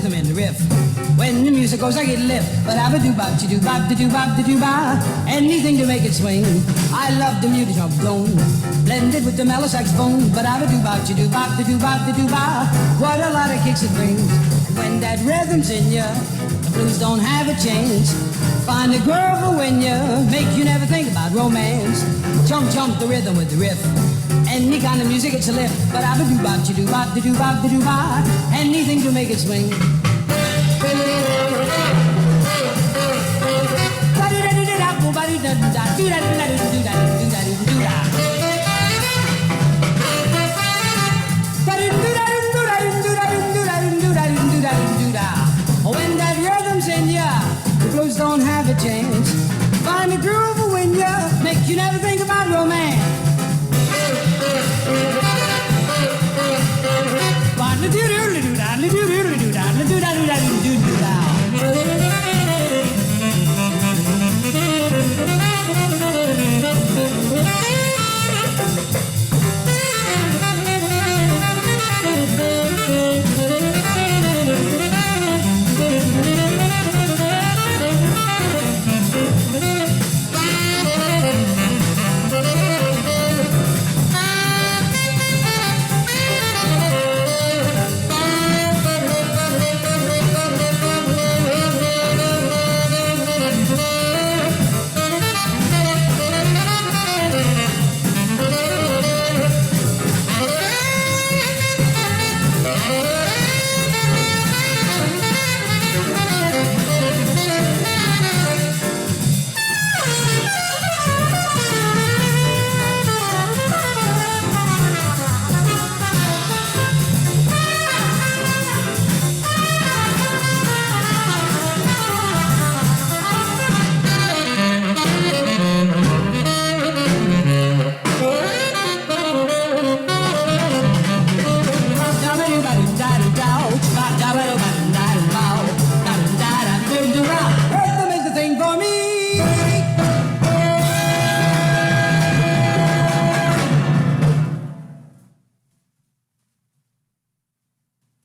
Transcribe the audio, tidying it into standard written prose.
rhythm in the riff. When the music goes, I get lift. But I do bop, do bop, do bop, do bop. Anything to make it swing. I love the muted trombone, blended with the mellow saxophone. But I do bop, do bop, do bop, do bop. What a lot of kicks it brings. When that rhythm's in ya, the blues don't have a change. Find a groove will win ya, make you never think about romance. Jump, jump the rhythm with the riff. Any kind of music, it's a lift. But I do bop, do bop, do bop, do bop. Anything to make it swing. When that rhythm's in ya, the blues don't have a chance. Find a groove will win ya, make you never think about romance.